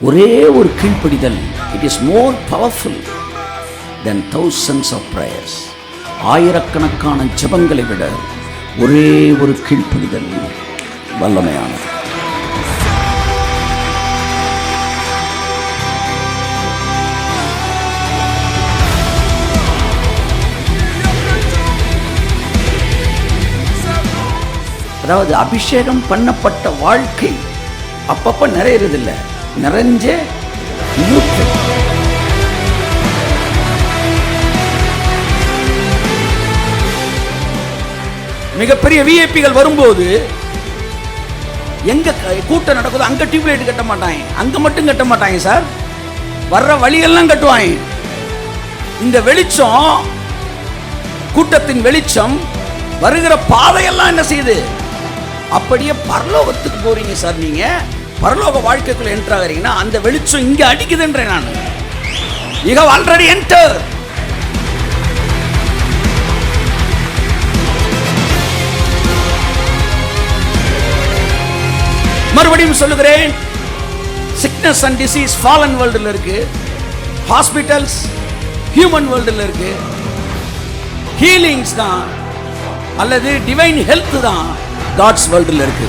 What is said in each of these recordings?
ஒரே ஒரு கீழ்ப்படிதல், it is more powerful then thousands of prayers. ஆயிரக்கணக்கான ஜெபங்களை விட ஒரே ஒரு கீழ்ப்படிதல் வல்லமையானது. அதாவது அபிஷேகம் பண்ணப்பட்ட வாழ்க்கை அப்பப்ப நிறையறதில்லை, நிறைஞ்சே மிகப்பெரிய விஐபிகள் வரும்போது எங்க கூட்டம் நடக்குதோ அங்க டியூப்லைட் கட்ட மாட்டாங்க, அங்க மட்டும் கட்ட மாட்டாங்க சார், வர்ற வழியெல்லாம் கட்டுவாங்க. இந்த வெளிச்சம், கூட்டத்தின் வெளிச்சம் வருகிற பாதையெல்லாம் என்ன செய்யுது, அப்படியே பரலோகத்துக்கு போறீங்க சார். நீங்க பரலோக வாழ்க்கைக்குள்ள என்டர் ஆகிறீங்கன்னா அந்த வெளிச்சம் இங்க அடிக்குதுன்றேன் நான். You have already entered. மறுபடியும் சொல்லுகிறேன், சிக்னஸ் அண்ட் டிசீஸ் ஃபாலன் வேர்ல்டுல இருக்கு, ஹாஸ்பிட்டல்ஸ் ஹியூமன் வேர்ல்டுல இருக்கு, ஹீலிங்ஸ் தான் அல்லது டிவைன் ஹெல்த் தான் காட்ஸ் வேர்ல்டுல இருக்கு.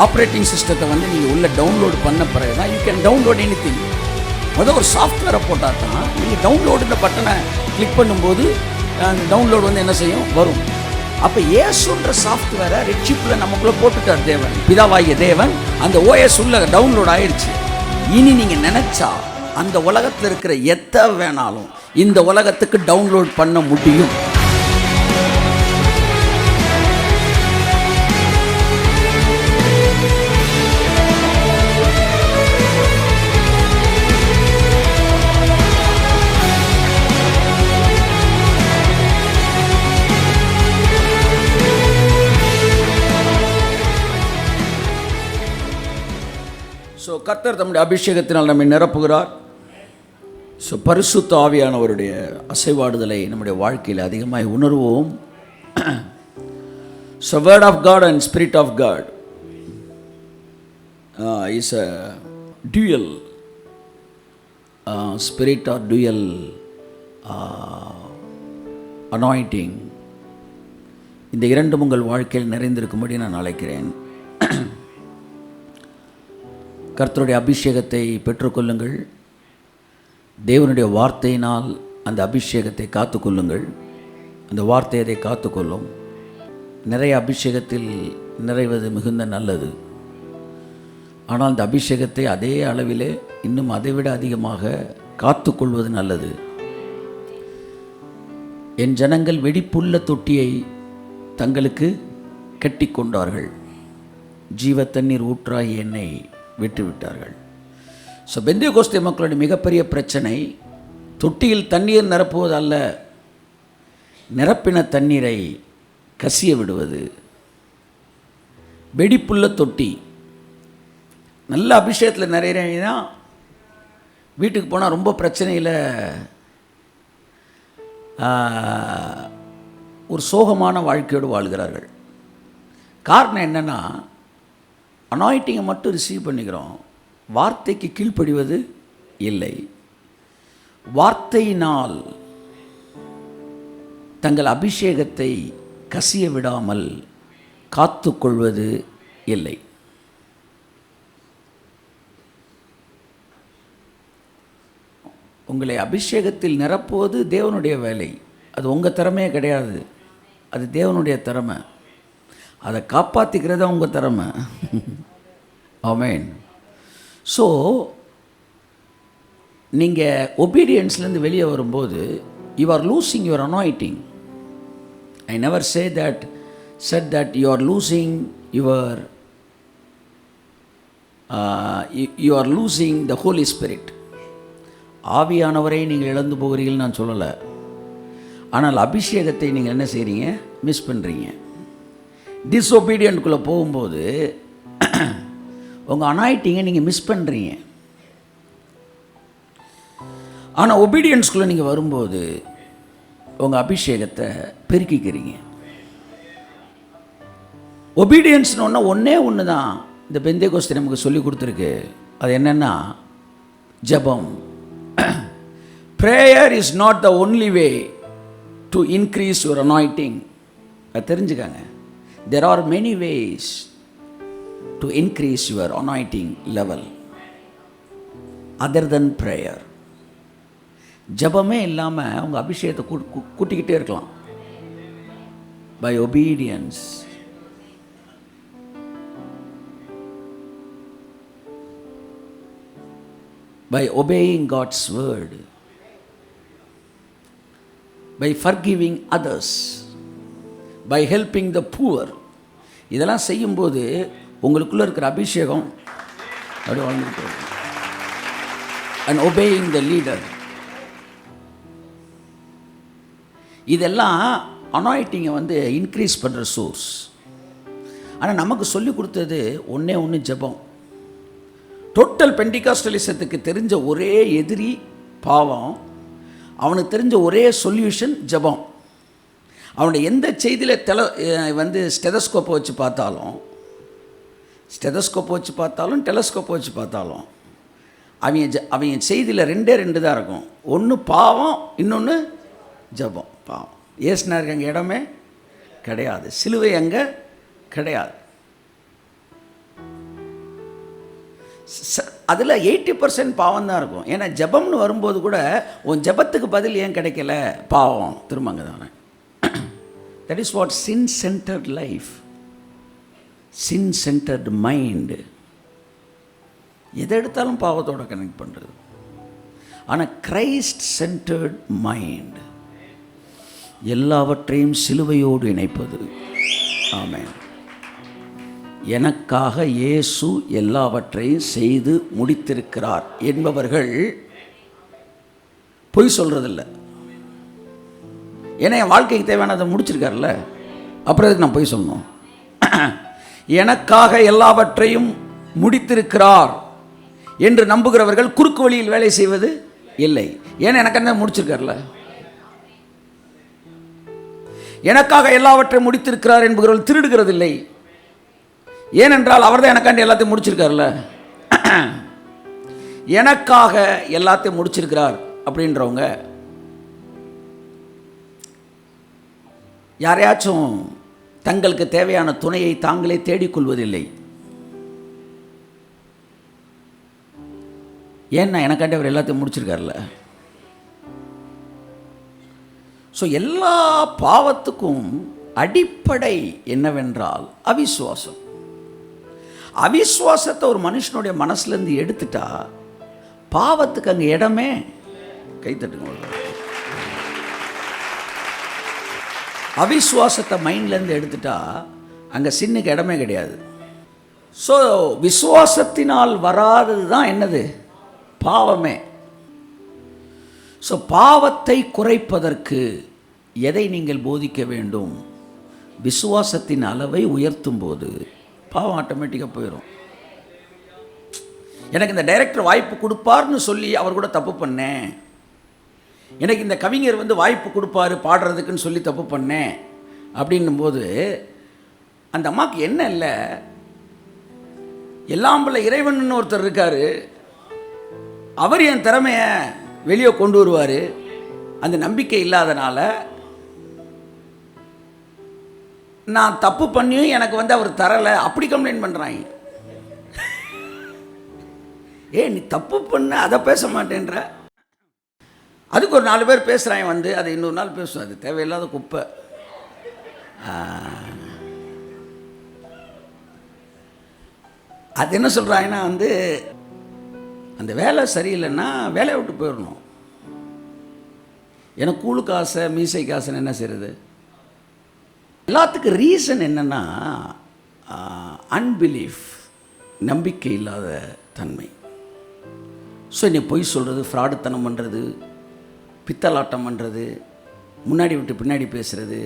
ஆப்ரேட்டிங் சிஸ்டத்தை வந்து நீங்கள் உள்ள டவுன்லோட் பண்ண பிறகு தான் யூ கேன் டவுன்லோட் எனிதிங். முதல் ஒரு சாஃப்ட்வேரை போட்டால் தான் நீங்கள் டவுன்லோடுன்ற பட்டனை கிளிக் பண்ணும்போது அந்த டவுன்லோடு வந்து என்ன செய்யும், வரும். அப்போ ஏசுன்ற சாஃப்ட்வேரை ரெட்ஷிப்பில் நமக்குள்ளே போட்டுட்டார் தேவன், பிதாவாகிய தேவன். அந்த ஓஎஸ் உள்ள டவுன்லோட் ஆயிடுச்சு. இனி நீங்கள் நினச்சா அந்த உலகத்தில் இருக்கிற எதை வேணாலும் இந்த உலகத்துக்கு டவுன்லோட் பண்ண முடியும். ஸோ கர்த்தர் தம்முடைய அபிஷேகத்தினால் நம்மை நிரப்புகிறார். ஸோ பரிசுத்த ஆவியானவருடைய அசைவாடுதலை நம்முடைய வாழ்க்கையில் அதிகமாக உணர்வோம். So word of God and spirit of God is a dual spirit or dual anointing. இந்த இரண்டும் உங்கள் வாழ்க்கையில் நிறைந்திருக்கும்படி நான் அழைக்கிறேன். கர்த்தருடைய அபிஷேகத்தை பெற்றுக்கொள்ளுங்கள். தேவனுடைய வார்த்தையினால் அந்த அபிஷேகத்தை காத்துக்கொள்ளுங்கள். அந்த வார்த்தை அதை காத்துக்கொள்ளும். நிறைய அபிஷேகத்தில் நிறைவது மிகுந்த நல்லது. ஆனால் அந்த அபிஷேகத்தை அதே அளவிலே இன்னும் அதைவிட அதிகமாக காத்துக்கொள்வது நல்லது. என் ஜனங்கள் வெடிப்புள்ள தொட்டியை தங்களுக்கு கட்டி கொண்டார்கள், ஜீவ தண்ணீர் ஊற்றாகி என்னை விட்டுவிட்டார்கள். ஸோ பெந்தேகோஸ்தே மக்களுடைய மிகப்பெரிய பிரச்சனை தொட்டியில் தண்ணீர் நிரப்புவது அல்ல, நிரப்பின தண்ணீரை கசிய விடுவது. வெடிப்புள்ள தொட்டி. நல்ல அபிஷேகத்தில் நிறைய வீட்டுக்கு போனால் ரொம்ப பிரச்சனையில் ஒரு சோகமான வாழ்க்கையோடு வாழ்கிறார்கள். காரணம் என்னென்னா, அனாயிட்டிங்கை மட்டும் ரிசீவ் பண்ணிக்கிறோம், வார்த்தைக்கு கீழ்ப்படிவது இல்லை. வார்த்தையினால் தங்கள் அபிஷேகத்தை கசிய விடாமல் காத்துக்கொள்வது இல்லை. உங்களை அபிஷேகத்தில் நிரப்புவது தேவனுடைய வேலை. அது உங்கள் திறமையே கிடையாது, அது தேவனுடைய திறமை. அதை காப்பாற்றிக்கிறதா உங்கள் திறமை. ஆமென். ஸோ நீங்கள் ஒபீடியன்ஸ்லேருந்து வெளியே வரும்போது you are losing your anointing. I never said that you are losing the Holy Spirit. ஆவியானவரை நீங்கள் இழந்து போகிறீர்கள் நான் சொல்லலை. ஆனால் அபிஷேகத்தை நீங்கள் என்ன செய்கிறீங்க, மிஸ் பண்ணுறீங்க. டிஸ்ஒபீடியன்ட்குள்ளே போகும்போது உங்கள் அனாயிட்டிங்கை நீங்கள் மிஸ் பண்ணுறீங்க. ஆனால் ஒபீடியன்ஸ்குள்ளே நீங்கள் வரும்போது உங்கள் அபிஷேகத்தை பெருக்கிக்கிறீங்க. ஒபீடியன்ஸ்னு ஒன்றே ஒன்று தான் இந்த பெந்தேகோஸ்தே நமக்கு சொல்லி கொடுத்துருக்கு. அது என்னென்னா ஜெபம். Prayer is not the only way to increase your anointing. அது தெரிஞ்சுக்காங்க. There are many ways to increase your anointing level other than prayer. ஜெபமே இல்லாமல் உங்கள் அபிஷேகத்தை கூட்டிக்கிட்டே இருக்கலாம். By obedience. By obeying God's word, by forgiving others, by helping the poor. இதெல்லாம் செய்யும்போது உங்களுக்குள்ள இருக்கிற அபிஷேகம் அப்படியே வாழ்ந்துட்டு and obeying the leader. இதெல்லாம் அனாயிண்டிங்கை இன்க்ரீஸ் பண்ணுற சோர்ஸ். ஆனால் நமக்கு சொல்லி கொடுத்தது ஒன்றே ஒன்று ஜெபம். டோட்டல் பெண்டிகாஸ்டலிசத்துக்கு தெரிஞ்ச ஒரே எதிரி பாவம். அவனுக்கு தெரிஞ்ச ஒரே சொல்யூஷன் ஜெபம். அவனுடைய எந்த செய்தியில் ஸ்டெதஸ்கோப்பை வச்சு பார்த்தாலும் டெலஸ்கோப்பை வச்சு பார்த்தாலும் அவங்க செய்தியில் ரெண்டு தான் இருக்கும். ஒன்று பாவம், இன்னொன்று ஜெபம். பாவம் ஏசுனாருக்கு அங்கே இடமே கிடையாது, சிலுவை அங்கே கிடையாது. அதில் 80% பாவம் தான் இருக்கும். ஏன்னா ஜெபம்னு வரும்போது கூட உன் ஜெபத்துக்கு பதில் ஏன் கிடைக்கல? பாவம். திரும்ப அங்கே தானே. That is what sin centred life, sin centred mind. எதை எடுத்தாலும் பாவத்தோடு கனெக்ட் பண்ணுறது. ஆனால் கிரைஸ்ட் சென்டர்ட் மைண்ட் எல்லாவற்றையும் சிலுவையோடு இணைப்பது. ஆமென். எனக்காக இயேசு எல்லாவற்றையும் செய்து முடித்திருக்கிறார் என்பவர்கள் பொய் சொல்கிறதில்ல. ஏன்னா என் வாழ்க்கைக்கு தேவையானதை முடிச்சிருக்கார்ல, அப்புறம் எதுக்கு நான் பொய் சொல்லணும்? எனக்காக எல்லாவற்றையும் முடித்திருக்கிறார் என்று நம்புகிறவர்கள் குறுக்கு வழியில் வேலை செய்வது இல்லை. ஏன்னா எனக்கு என்ன முடிச்சிருக்கார்ல. எனக்காக எல்லாவற்றையும் முடித்திருக்கிறார் என்பவர்கள் திருடுகிறதில்லை. ஏனென்றால் அவர் தான் எனக்காண்டி எல்லாத்தையும் முடிச்சிருக்கார்ல. எனக்காக எல்லாத்தையும் முடிச்சிருக்கிறார் அப்படின்றவங்க யாரையாச்சும் தங்களுக்கு தேவையான துணையை தாங்களே தேடிக்கொள்வதில்லை. ஏன்னா எனக்காண்டி அவர் எல்லாத்தையும் முடிச்சிருக்கார்ல. ஸோ எல்லா பாவத்துக்கும் அடிப்படை என்னவென்றால் அவிசுவாசம். அவிசுவாசத்தை ஒரு மனுஷனுடைய மனசுலேருந்து எடுத்துட்டா பாவத்துக்கு அங்கே இடமே. கைத்தட்டுங்க. அவிசுவாசத்தை மைண்ட்லேருந்து எடுத்துட்டா அங்கே சின்னுக்கு இடமே கிடையாது. ஸோ விசுவாசத்தினால் வராதது தான் என்னது? பாவமே. ஸோ பாவத்தை குறைப்பதற்கு எதை நீங்கள் போதிக்க வேண்டும்? விசுவாசத்தின் அளவை உயர்த்தும் போது பாவம் ஆட்டோமேட்டிக்காக போயிடும். எனக்கு இந்த டைரக்டர் வாய்ப்பு கொடுப்பார்னு சொல்லி அவர் கூட தப்பு பண்ணேன். எனக்கு இந்த கவிஞர் வாய்ப்பு கொடுப்பாரு பாடுறதுக்குன்னு சொல்லி தப்பு பண்ணேன் அப்படின்னும்போது அந்த அம்மாவுக்கு என்ன இல்லை, எல்லாம் போல இறைவன் ஒருத்தர் இருக்கார், அவர் என் திறமையை வெளியே கொண்டு வருவார். அந்த நம்பிக்கை இல்லாதனால நான் தப்பு பண்ணியும் எனக்கு அவர் தரலை அப்படி கம்ப்ளைண்ட் பண்ணுறாங்க. நீ தப்பு பண்ண அதை பேச மாட்டேன்ற, அதுக்கு ஒரு 4 பேர் பேசுகிறாங்க அதை இன்னொரு நாள் பேசுவோம். அது தேவையில்லாத குப்பை. அது என்ன சொல்கிறாங்கன்னா அந்த வேலை சரியில்லைன்னா வேலையை விட்டு போயிடணும். எனக்கு கூழுக்கு ஆசை, மீசைக்கு ஆசைன்னு என்ன செய்கிறது? எல்லாத்துக்கும் ரீசன் என்னென்னா அன்பிலீஃப், நம்பிக்கை இல்லாத தன்மை. ஸோ நீ பொய் சொல்கிறது, ஃப்ராடுத்தனம் பண்ணுறது, பித்தலாட்டம் பண்ணுறது, முன்னாடி விட்டு பின்னாடி பேசுகிறது,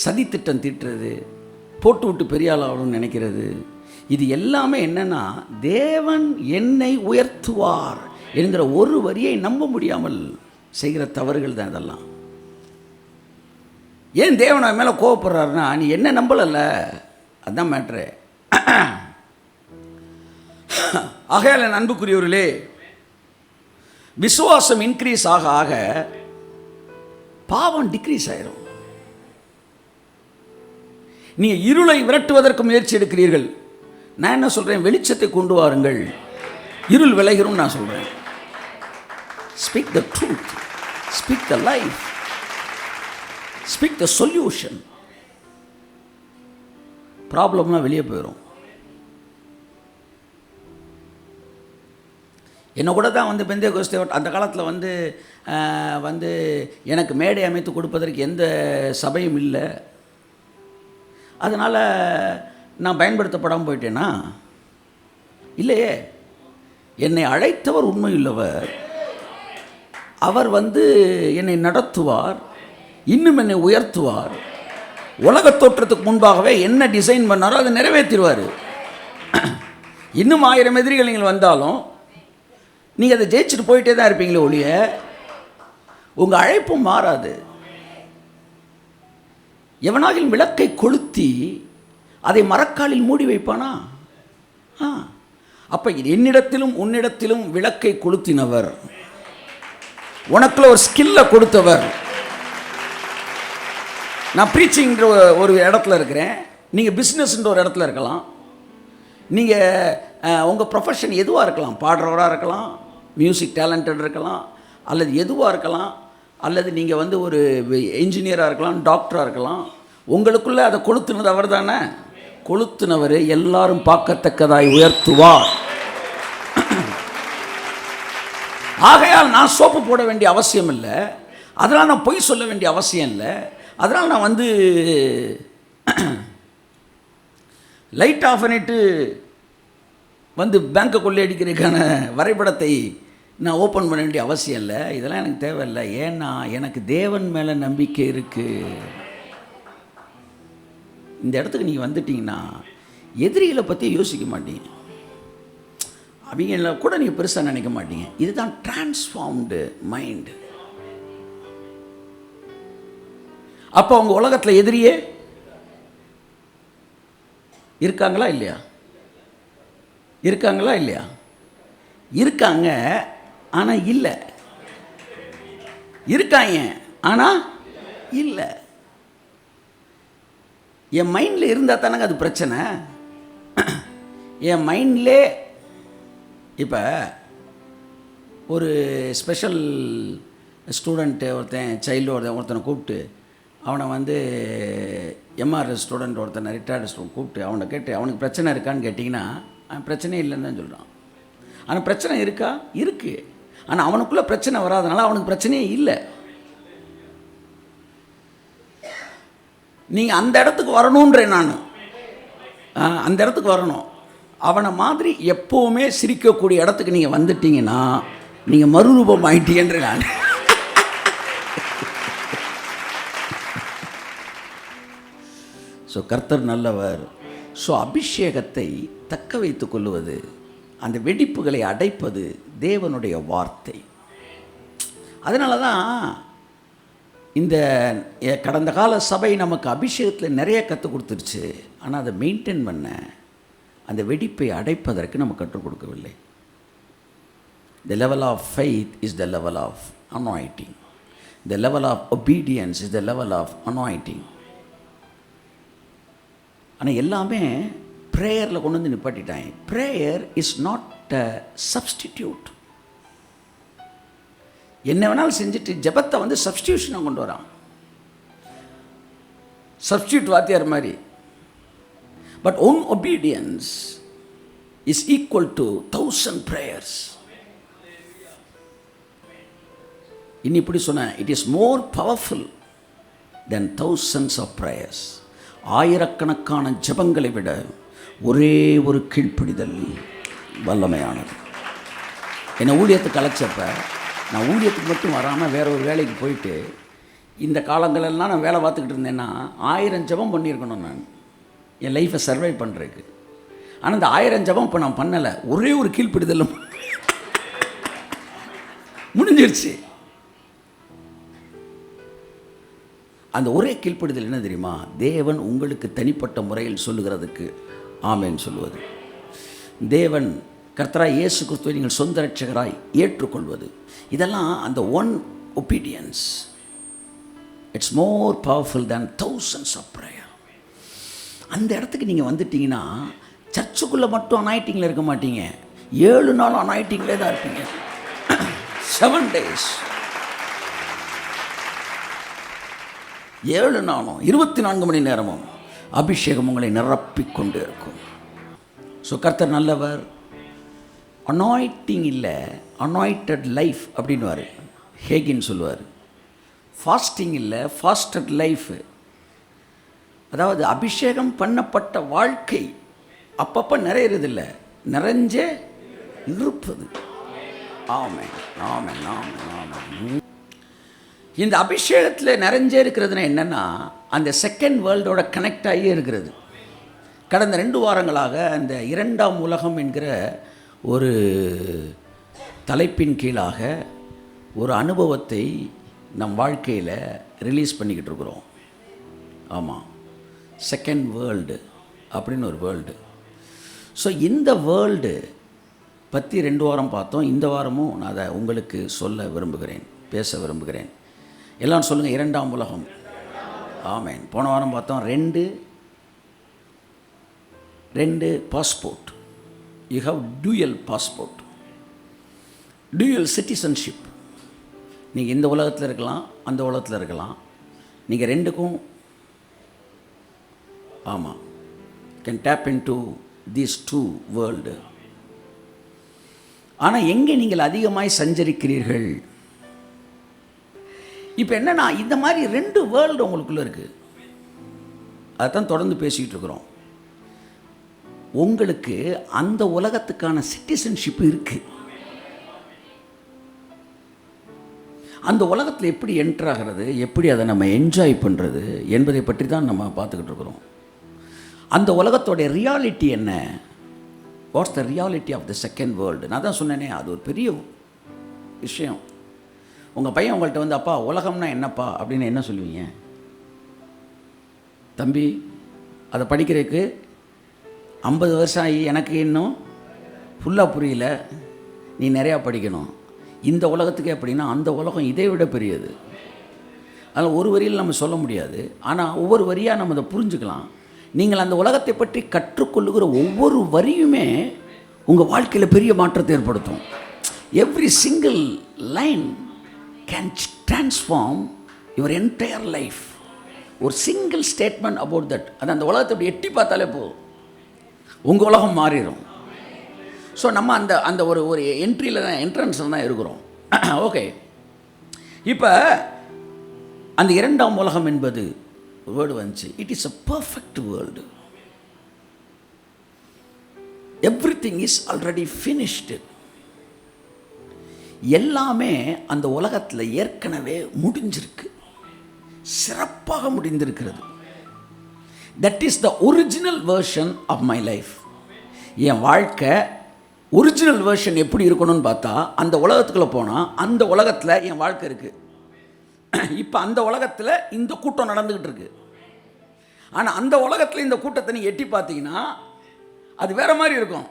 சதித்திட்டம் தீட்டுறது, போட்டு விட்டு பெரிய ஆள் ஆகணும்னு நினைக்கிறது, இது எல்லாமே என்னென்னா தேவன் என்னை உயர்த்துவார் என்கிற ஒரு வரியை நம்ப முடியாமல் செய்கிற தவறுகள் தான் இதெல்லாம். ஏன் தேவன் அவன் மேலே கோவப்படுறாருன்னா நீ என்ன நம்பலல்ல, அதுதான் மேட்ரு. ஆகையால் என் அன்புக்குரியவர்களே, விசுவாசம் இன்க்ரீஸ் ஆக ஆக பாவம் டிக்ரீஸ் ஆயிரும். நீங்கள் இருளை விரட்டுவதற்கு முயற்சி எடுக்கிறீர்கள். நான் என்ன சொல்கிறேன்? வெளிச்சத்தை கொண்டு வாருங்கள், இருள் விளைகிறோம் நான் சொல்கிறேன். Speak the truth, speak the life, speak the solution. ப்ராப்ளம்னா வெளியே போயிடும். என்னை கூட தான் பெந்தேகோஸ்தே அந்த காலத்தில் வந்து எனக்கு மேடை அமைத்து கொடுப்பதற்கு எந்த சபையும் இல்லை. அதனால் நான் பயன்படுத்தப்படாமல் போயிட்டேனா? இல்லையே. என்னை அழைத்தவர் உண்மையுள்ளவர். அவர் என்னை நடத்துவார், இன்னும் என்னை உயர்த்துவார். உலகத் தோற்றத்துக்கு முன்பாகவே என்ன டிசைன் பண்ணாரோ அதை நிறைவேற்றிடுவார். இன்னும் 1000 எதிரிகள் நீங்கள் வந்தாலும் நீங்கள் அதை ஜெயிச்சுட்டு போயிட்டே தான் இருப்பீங்களே ஒழிய உங்கள் அழைப்பும் மாறாது. எவனாகிலும் விளக்கை கொளுத்தி அதை மரக்காலில் மூடி வைப்பானா? அப்போ என்னிடத்திலும் உன்னிடத்திலும் விளக்கை கொளுத்தினவர், உனக்குள்ள ஒரு ஸ்கில்லை கொடுத்தவர். நான் ப்ரீச்சிங்கிற ஒரு இடத்துல இருக்கிறேன், நீங்கள் பிஸ்னஸ்ன்ற ஒரு இடத்துல இருக்கலாம். நீங்கள் உங்கள் ப்ரொஃபஷன் எதுவாக இருக்கலாம், பாடுறவராக இருக்கலாம், மியூசிக் டேலண்டட் இருக்கலாம், அல்லது எதுவாக இருக்கலாம், அல்லது நீங்கள் ஒரு என்ஜினியராக இருக்கலாம், டாக்டராக இருக்கலாம். உங்களுக்குள்ளே அதை கொளுத்துனது அவர் தானே. கொளுத்துனவர் எல்லாரும் பார்க்கத்தக்கதாய் உயர்த்துவார். ஆகையால் நான் சோப்பு போட வேண்டிய அவசியம் இல்லை, அதனால் நான் பொய் சொல்ல வேண்டிய அவசியம் இல்லை. அதனால் நான் லைட் ஆஃப் பண்ணிட்டு பேங்கை கொள்ளையடிக்கிறதுக்கான வரைபடத்தை நான் ஓப்பன் பண்ண வேண்டிய அவசியம் இல்லை. இதெல்லாம் எனக்கு தேவையில்லை. ஏன்னா எனக்கு தேவன் மேலே நம்பிக்கை இருக்குது. இந்த இடத்துக்கு நீங்கள் வந்துட்டீங்கன்னா எதிரிகளை பற்றி யோசிக்க மாட்டீங்க, அவங்கள கூட நீங்கள் பெருசாக நினைக்க மாட்டீங்க. இதுதான் டிரான்ஸ்ஃபார்ம்டு மைண்டு. அப்போ அவங்க உலகத்தில் எதிரியே இருக்காங்களா இல்லையா? இருக்காங்களா இல்லையா? இருக்காங்க, ஆனால் இல்லை. இருக்காங்க, ஆனால் இல்லை. என் மைண்டில் இருந்தால் தானங்க அது பிரச்சனை. என் மைண்ட்லே இப்போ ஒரு ஸ்பெஷல் ஸ்டூடெண்ட்டு ஒருத்தனை கூப்பிட்டு அவனை எம்ஆர்எஸ் ஸ்டூடெண்ட் ஒருத்தனை ரிட்டையர்டு ஸ்டூடெண்ட் கூப்பிட்டு அவனை கேட்டு அவனுக்கு பிரச்சனை இருக்கான்னு கேட்டிங்கன்னா அவன் பிரச்சனையே இல்லைன்னு தான் சொல்கிறான். ஆனால் பிரச்சனை இருக்கா? இருக்குது. ஆனால் அவனுக்குள்ளே பிரச்சனை வராதனால அவனுக்கு பிரச்சனையே இல்லை. நீங்கள் அந்த இடத்துக்கு வரணுன்றேன் நான். அந்த இடத்துக்கு வரணும். அவனை மாதிரி எப்போவுமே சிரிக்கக்கூடிய இடத்துக்கு நீங்கள் வந்துட்டீங்கன்னா நீங்கள் மறுரூபம் ஆயிட்டீங்கன்ற நான். ஸோ கர்த்தர் நல்லவர். ஸோ அபிஷேகத்தை தக்க வைத்து கொள்வது, அந்த வெடிப்புகளை அடைப்பது தேவனுடைய வார்த்தை. அதனால தான் இந்த கடந்த கால சபை நமக்கு அபிஷேகத்தில் நிறைய கற்றுக் கொடுத்துருச்சு. ஆனால் அதை மெயின்டைன் பண்ண, அந்த வெடிப்பை அடைப்பதற்கு நம்ம கற்றுக் கொடுக்கவில்லை. The level of faith is the level of anointing. The level of obedience is the level of anointing. ஆனால் எல்லாமே ப்ரேயரில் கொண்டு வந்து நிப்பாட்டிட்டாங்க. Prayer is not a substitute. என்ன வேணாலும் செஞ்சுட்டு ஜெபத்தை சப்ஸ்டியூஷனாக கொண்டு வரான். சப்ஸ்டியூட் வாத்தியார் மாதிரி. But own obedience is equal to 1000 prayers. இன்னும் இப்படி சொன்ன, it is more powerful than thousands of prayers. ஆயிரக்கணக்கான ஜெபங்களை விட ஒரே ஒரு கீழ்ப்பிடிதல் வல்லமையானது. என்னை ஊழியத்துக்கு அழைச்சப்ப நான் ஊழியத்துக்கு மட்டும் வராமல் வேற ஒரு வேலைக்கு போயிட்டு இந்த காலங்களெல்லாம் நான் வேலை பார்த்துக்கிட்டு இருந்தேன்னா 1000 ஜெபம் பண்ணியிருக்கணும் நான் என் லைஃப்பை சர்வை பண்ணுறதுக்கு. ஆனால் இந்த 1000 ஜெபம் இப்போ நான் பண்ணலை. ஒரே ஒரு கீழ்ப்பிடிதலும் முடிஞ்சிருச்சு. அந்த ஒரே கீழ்ப்படுதல் என்ன தெரியுமா? தேவன் உங்களுக்கு தனிப்பட்ட முறையில் சொல்லுகிறதுக்கு ஆமென் சொல்லுவது, தேவன் கர்த்தராய் இயேசு கிறிஸ்துவை நீங்கள் சொந்த ரட்சகராய் ஏற்றுக்கொள்வது, இதெல்லாம் அந்த one obedience. It's more powerful than thousands of prayer. அந்த இடத்துக்கு நீங்கள் வந்துட்டீங்கன்னா சர்ச்சுக்குள்ளே மட்டும் அனாயிட்டிங்கில் இருக்க மாட்டீங்க, 7 நாள் அனாயிட்டிங்லே தான் இருப்பீங்க. 7 days, 7 நாளும் 24 மணி நேரமும் அபிஷேகம் உங்களை நிரப்பிக்கொண்டு இருக்கும். ஸோ கர்த்தர் நல்லவர். அனாயிட்டிங் இல்லை, அனாயிட்டட் லைஃப் அப்படின்வார் ஹேகின் சொல்லுவார். ஃபாஸ்டிங் இல்லை, ஃபாஸ்டட் லைஃப். அதாவது அபிஷேகம் பண்ணப்பட்ட வாழ்க்கை அப்பப்போ நிறையிறதில்லை, நிறைஞ்சே இருப்பது. ஆமென், ஆமென், ஆமென், ஆமென். இந்த அபிஷேகத்தில் நிறைஞ்சே இருக்கிறதுனா என்னென்னா, அந்த செகண்ட் வேர்ல்டோட கனெக்ட் ஆகியே இருக்கிறது. கடந்த 2 வாரங்களாக அந்த 2ஆம் உலகம் என்கிற ஒரு தலைப்பின் கீழாக ஒரு அனுபவத்தை நம் வாழ்க்கையில் ரிலீஸ் பண்ணிக்கிட்டு இருக்கிறோம். ஆமாம், செகண்ட் வேர்ல்டு அப்படின்னு ஒரு வேர்ல்டு. ஸோ இந்த வேர்ல்டு பற்றி 2 வாரம் பார்த்தோம். இந்த வாரமும் நான் அதை உங்களுக்கு சொல்ல விரும்புகிறேன், பேச விரும்புகிறேன். எல்லாம் சொல்லுங்கள், 2ஆம் உலகம். ஆமென். போன வாரம் பார்த்தோம் 2 passport. You have dual passport, dual citizenship. நீங்கள் இந்த உலகத்தில் இருக்கலாம், அந்த உலகத்தில் இருக்கலாம். நீங்கள் 2க்கும் ஆமாம் can tape in to these 2 world. ஆனால் எங்கே நீங்கள் அதிகமாய் சஞ்சரிக்கிறீர்கள்? இப்போ என்னென்னா, இந்த மாதிரி 2 வேர்ல்டு உங்களுக்குள்ளே இருக்குது. அதைத்தான் தொடர்ந்து பேசிக்கிட்டு இருக்கிறோம். உங்களுக்கு அந்த உலகத்துக்கான சிட்டிசன்ஷிப் இருக்குது. அந்த உலகத்தில் எப்படி என்டர் ஆகிறது, எப்படி அதை நம்ம என்ஜாய் பண்ணுறது என்பதை பற்றி தான் நம்ம பார்த்துக்கிட்டு இருக்கிறோம். அந்த உலகத்தோடைய ரியாலிட்டி என்ன? What's the reality of the second world? நான் தான் சொன்னேனே, அது ஒரு பெரிய விஷயம். உங்கள் பையன் உங்கள்கிட்ட வந்து, அப்பா உலகம்னா என்னப்பா அப்படின்னு என்ன சொல்லுவீங்க? தம்பி, அதை படிக்கிறதுக்கு 50 வருஷம் ஆகி எனக்கு இன்னும் ஃபுல்லாக புரியல, நீ நிறையா படிக்கணும். இந்த உலகத்துக்கு எப்படின்னா, அந்த உலகம் இதை விட பெரியது. அதில் ஒரு வரியில் நம்ம சொல்ல முடியாது, ஆனால் ஒவ்வொரு வரியாக நம்ம அதை புரிஞ்சுக்கலாம். நீங்கள் அந்த உலகத்தை பற்றி கற்றுக்கொள்ளுகிற ஒவ்வொரு வரியுமே உங்கள் வாழ்க்கையில் பெரிய மாற்றத்தை ஏற்படுத்தும். Every single line can transform your entire life. ஒரு சிங்கிள் ஸ்டேட்மெண்ட் அபவுட் தட், அது அந்த உலகத்தை அப்படி எட்டி பார்த்தாலே போதும், உங்கள் உலகம் மாறிடும். ஸோ நம்ம அந்த ஒரு என்ட்ரியில் தான், என்ட்ரன்ஸில் தான் இருக்கிறோம். ஓகே, இப்போ அந்த 2ஆம் உலகம் என்பது வேர்டு வந்துச்சு. It is a perfect world. Everything is already finished. எல்லாமே அந்த உலகத்தில் ஏற்கனவே முடிஞ்சிருக்கு, சிறப்பாக முடிந்திருக்கிறது. That is the original version of my life. என் வாழ்க்கை ஒரிஜினல் வேர்ஷன் எப்படி இருக்கணும்னு பார்த்தா, அந்த உலகத்துக்குள்ளே போனால் அந்த உலகத்தில் என் வாழ்க்கை இருக்குது. இப்போ அந்த உலகத்தில் இந்த கூட்டம் நடந்துக்கிட்டு இருக்கு. ஆனால் அந்த உலகத்தில் இந்த கூட்டத்தை நீங்கள் எட்டி பார்த்தீங்கன்னா அது வேறு மாதிரி இருக்கும்.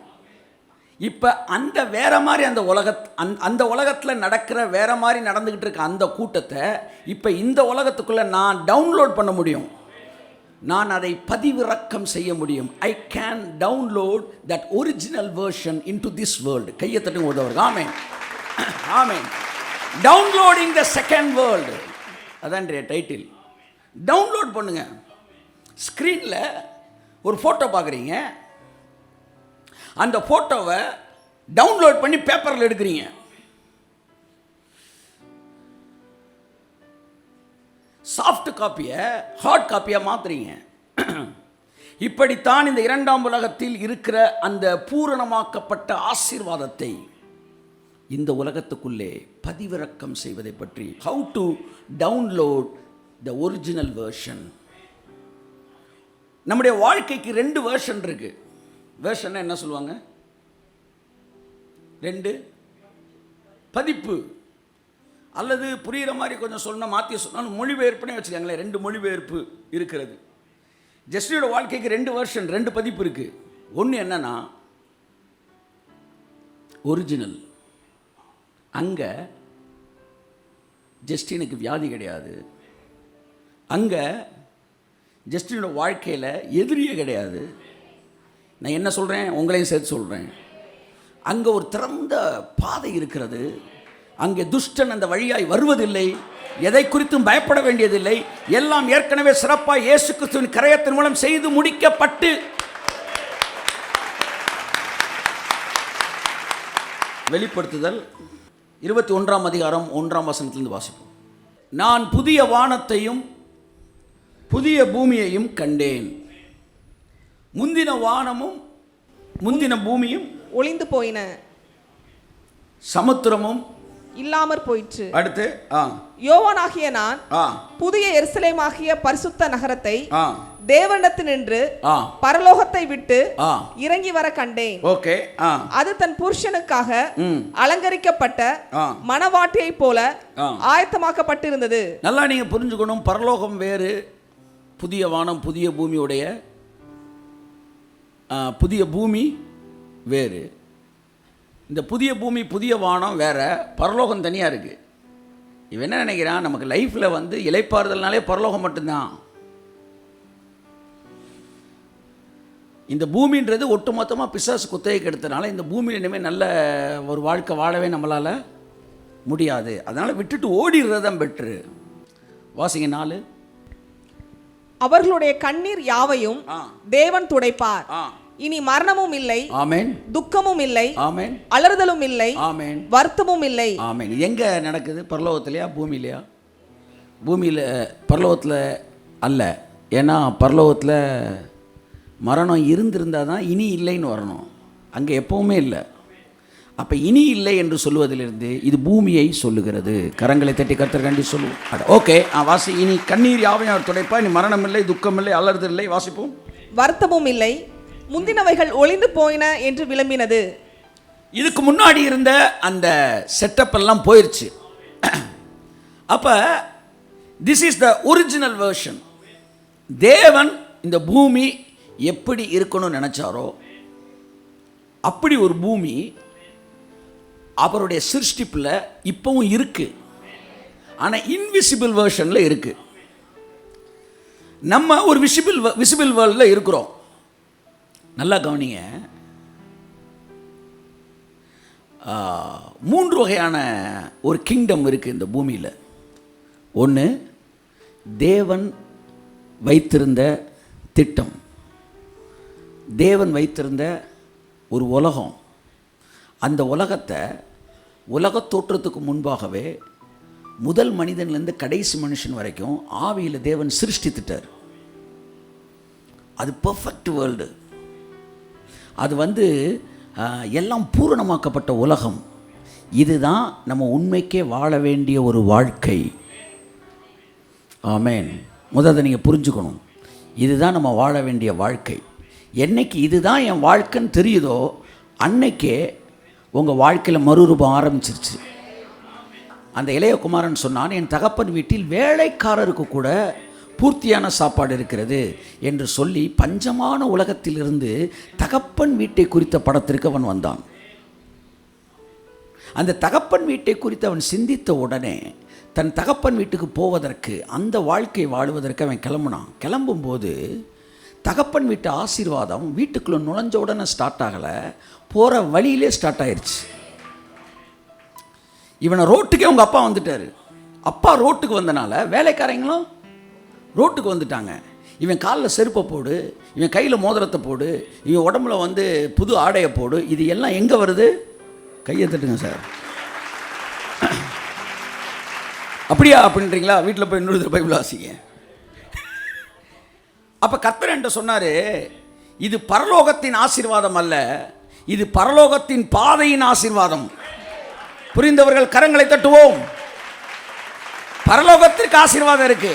இப்போ அந்த வேறு மாதிரி அந்த உலகத்தில் நடக்கிற வேறு மாதிரி நடந்துக்கிட்டு இருக்க அந்த கூட்டத்தை இப்போ இந்த உலகத்துக்குள்ளே நான் டவுன்லோட் பண்ண முடியும், நான் அதை பதிவிறக்கம் செய்ய முடியும். I can download that original version into this world. கையை தட்டி உதவுறது. ஆமென், ஆமென். டவுன்லோடிங் த செகண்ட் வேர்ல்டு, அதான் டைட்டில். டவுன்லோட் பண்ணுங்க. ஸ்க்ரீனில் ஒரு ஃபோட்டோ பார்க்குறீங்க, அந்த ஃபோட்டோவை டவுன்லோட் பண்ணி பேப்பரில் எடுக்கிறீங்க. சாஃப்ட் காப்பியை ஹார்ட் காப்பியாக மாற்றுறீங்க. இப்படித்தான் இந்த 2ஆம் உலகத்தில் இருக்கிற அந்த பூரணமாக்கப்பட்ட ஆசீர்வாதத்தை இந்த உலகத்துக்குள்ளே பதிவிறக்கம் செய்வதை பற்றி, how to download the original version. நம்முடைய வாழ்க்கைக்கு 2 வேர்ஷன் இருக்கு. வேர்ஷன் என்ன சொல்லுவாங்க? 2 பதிப்பு. அல்லது புரிகிற மாதிரி கொஞ்சம் சொன்னால் மாற்றி சொன்னாலும் மொழிபெயர்ப்புனே வச்சுக்காங்களேன். 2 மொழிபெயர்ப்பு இருக்கிறது. ஜஸ்டினோட வாழ்க்கைக்கு 2 வெர்ஷன், 2 பதிப்பு இருக்குது. ஒன்று என்னன்னா ஒரிஜினல். அங்கே ஜஸ்டினுக்கு வியாதி கிடையாது. அங்கே ஜஸ்டினோட வாழ்க்கையில் எதிரியே கிடையாது. நான் என்ன சொல்கிறேன், உங்களையும் சேர்த்து சொல்கிறேன். அங்கே ஒரு திறந்த பாதை இருக்கிறது. அங்கே துஷ்டன் அந்த வழியாய் வருவதில்லை. எதை குறித்தும் பயப்பட வேண்டியதில்லை. எல்லாம் ஏற்கனவே சிறப்பாக இயேசு கிறிஸ்துவின் கரையத்தின் மூலம் செய்து முடிக்கப்பட்டு வெளிப்படுத்துதல் 21ஆம் அதிகாரம் 1ஆம் வசனத்திலிருந்து வாசிப்போம். நான் புதிய வானத்தையும் புதிய பூமியையும் கண்டேன். முந்தின வானமும் முந்தின பூமியும் ஒளிந்து போயின, சமுத்திரமும் இல்லாமற் போயிற்று. அடுத்து யோவானாகிய நான் புதிய எருசலேமாகிய பரிசுத்த நகரத்தை தேவனிடத்தினின்று பரலோகத்தை விட்டு இறங்கி வர கண்டேன். ஓகே. அது தன் புருஷனுக்காக அலங்கரிக்கப்பட்ட மணவாட்டியை போல ஆயத்தமாக்கப்பட்டிருந்தது. நல்லா நீங்க புரிஞ்சுக்கணும். பரலோகம் வேறு, புதிய வானம் புதிய பூமியுடைய புதிய பூமி வேறு. இந்த புதிய பூமி புதிய வானம் வேற, பரலோகம் தனியாக இருக்குது. இவன் என்ன நினைக்கிறான், நமக்கு லைஃப்பில் வந்து இளைப்பாறுதல்னாலே பரலோகம் மட்டும்தான். இந்த பூமின்றது ஒட்டுமொத்தமாக பிசாசு குத்தகைக்கு எடுத்தனால இந்த பூமியில் இனிமேல் நல்ல ஒரு வாழ்க்கை வாழவே நம்மளால் முடியாது. அதனால் விட்டுட்டு ஓடிடுறது தான் பெட்ரு. வாசிங்க 4. அவர்களுடைய கண்ணீர் யாவையும் தேவன் துடைப்பார். இனி மரணமும் இல்லை, ஆமென், துக்கமும் இல்லை, ஆமென், அலறுதலும் இல்லை, ஆமென், வருத்தமும் இல்லை. ஆமென். இது எங்கே நடக்குது? பரலோகத்திலையா பூமியிலையா? பூமியில், பரலோகத்தில் அல்ல. ஏன்னா பரலோகத்தில் மரணம் இருந்திருந்தால் தான் இனி இல்லைன்னு வரணும். அங்கே எப்பவுமே இல்லை. அப்போ இனி இல்லை என்று சொல்லுவதிலிருந்து இது பூமியை சொல்லுகிறது. கரங்களை தட்டி கர்த்தர் கண்டி சொல்லுவோம். ஓகே, வாசி. இனி கண்ணீர் யாவையும் அவர் துடைப்பா. இனி மரணம் இல்லை, துக்கம் இல்லை, அலறுதல் இல்லை. வாசிப்போம். வருத்தமும் இல்லை, முந்தினவைகள் ஒளிந்து போயின என்று விளம்பினது. இதுக்கு முன்னாடி இருந்த அந்த செட்டப் எல்லாம் போயிடுச்சு. அப்போ this is the original version. தேவன் இந்த பூமி எப்படி இருக்கணும்னு நினச்சாரோ அப்படி ஒரு பூமி அவருடைய சிருஷ்டிப்பில் இப்பவும் இருக்கு. ஆனால் இன்விசிபிள் வெர்ஷனில் இருக்கு. நம்ம ஒரு விசிபிள் வேர்ல்டில் இருக்கிறோம். நல்லா கவனிங்க. 3 வகையான ஒரு கிங்டம் இருக்குது இந்த பூமியில். ஒன்று, தேவன் வைத்திருந்த திட்டம், தேவன் வைத்திருந்த ஒரு உலகம். அந்த உலகத்தை உலகத் தோற்றத்துக்கு முன்பாகவே முதல் மனிதன்லேருந்து கடைசி மனுஷன் வரைக்கும் ஆவியில் தேவன் சிருஷ்டித்துட்டார். அது பெர்ஃபெக்ட் வேர்ல்டு. அது வந்து எல்லாம் பூரணமாக்கப்பட்ட உலகம். இதுதான் நம்ம உண்மைக்கே வாழ வேண்டிய ஒரு வாழ்க்கை. ஆமென். முதல்ல நீங்கள் புரிஞ்சுக்கணும், இதுதான் நம்ம வாழ வேண்டிய வாழ்க்கை. என்னைக்கு இதுதான் என் வாழ்க்கைன்னு தெரியுதோ அன்னைக்கே உங்கள் வாழ்க்கையில் மறுரூபம் ஆரம்பிச்சிருச்சு. அந்த இளைய குமாரன் சொன்னான், என் தகப்பன் வீட்டில் வேலைக்காரருக்கு கூட பூர்த்தியான சாப்பாடு இருக்கிறது என்று சொல்லி பஞ்சமான உலகத்திலிருந்து தகப்பன் வீட்டை குறித்த படத்திற்கு அவன் வந்தான். அந்த தகப்பன் வீட்டை குறித்து அவன் சிந்தித்த உடனே தன் தகப்பன் வீட்டுக்கு போவதற்கு, அந்த வாழ்க்கை வாழுவதற்கு அவன் கிளம்புனான். கிளம்பும்போது தகப்பன் வீட்டு ஆசீர்வாதம் வீட்டுக்குள்ளே நுழைஞ்ச உடனே ஸ்டார்ட் ஆகலை, போகிற வழியிலே ஸ்டார்ட் ஆயிடுச்சு. இவனை ரோட்டுக்கே அவங்க அப்பா வந்துட்டார். அப்பா ரோட்டுக்கு வந்தனால வேலைக்காரங்களும் ரோட்டுக்கு வந்துட்டாங்க. இவன் காலில் செருப்பை போடு, இவன் கையில் மோதிரத்தை போடு, இவன் உடம்புல வந்து புது ஆடையை போடு. இது எல்லாம் எங்கே வருது? கையை தட்டுங்க சார். அப்படியா அப்படின்றீங்களா? வீட்டில் போய் இன்னொரு பைபிள் வாசிங்க. அப்போ கர்த்தர் என்கிட்ட சொன்னார், இது பரலோகத்தின் ஆசீர்வாதம் அல்ல, இது பரலோகத்தின் பாதையின் ஆசீர்வாதம். புரிந்தவர்கள் கரங்களை தட்டுவோம். பரலோகத்திற்கு ஆசீர்வாதம் இருக்கு.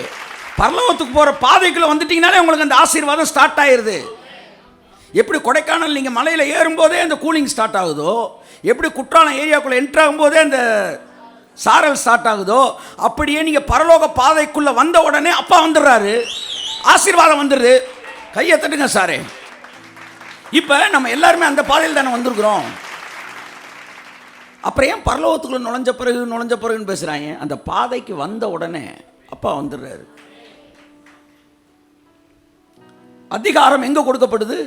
பரலோகத்துக்கு போகிற பாதைக்குள்ளே வந்துட்டீங்கனாலே உங்களுக்கு அந்த ஆசீர்வாதம் ஸ்டார்ட் ஆயிடுது. எப்படி கொடைக்கானல் நீங்கள் மலையில் ஏறும்போதே அந்த கூலிங் ஸ்டார்ட் ஆகுதோ, எப்படி குற்றாலம் ஏரியாக்குள்ளே என்ட்ரு ஆகும்போதே அந்த சாரல் ஸ்டார்ட் ஆகுதோ அப்படியே நீங்க பரலோக பாதைக்குள்ள வந்த உடனே அப்பா வந்துடுறாரு, ஆசீர்வாதம் வந்துடுது. கையை தட்டுங்க சாரே. இப்ப நம்ம எல்லாருமே அந்த பாதையில் தானே வந்திருக்கிறோம். அப்புறம் ஏன் பரலோகத்துக்குள்ள நுழைஞ்ச பிறகுன்னு பேசுறாங்க? அந்த பாதைக்கு வந்த உடனே அப்பா வந்துடுறாரு. அதிகாரம் எங்க கொடுக்கப்படுது?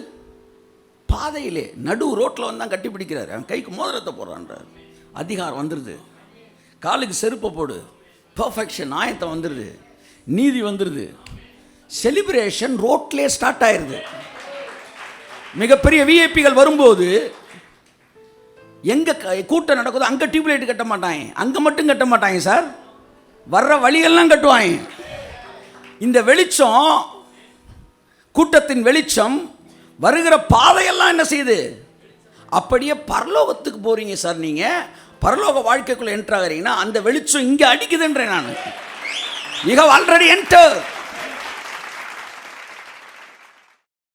பாதையிலே, நடு ரோட்டில் வந்து தான் கட்டி பிடிக்கிறாரு. அவன் கைக்கு மோதிரத்தை போடுறான்றார். அதிகாரம் வந்துடுது. காலுக்கு செருப்பை போடு, பர்ஃபெக்ஷன், ஆயத்தம் வந்துடுது, நீதி வந்துடுது. செலிப்ரேஷன் ரோட்லேயே ஸ்டார்ட் ஆயிடுது. மிகப்பெரிய விஐபிகள் வரும்போது எங்கே கூட்டம் நடக்குதோ அங்கே டியூப்லைட் கட்ட மாட்டாங்க, அங்கே மட்டும் கட்ட மாட்டாங்க சார், வர்ற வழிகள்லாம் கட்டுவாங்க. இந்த வெளிச்சம், கூட்டத்தின் வெளிச்சம் வருகிற பாதையெல்லாம் என்ன செய்யுது? அப்படியே பரலோகத்துக்கு போறீங்க சார். நீங்கள் பரலோக வாழ்க்கைக்குள்ளே என்ட்ரு ஆகிறீங்கன்னா அந்த வெளிச்சம் இங்கே அடிக்குதுன்றேன் நான். You have already enter.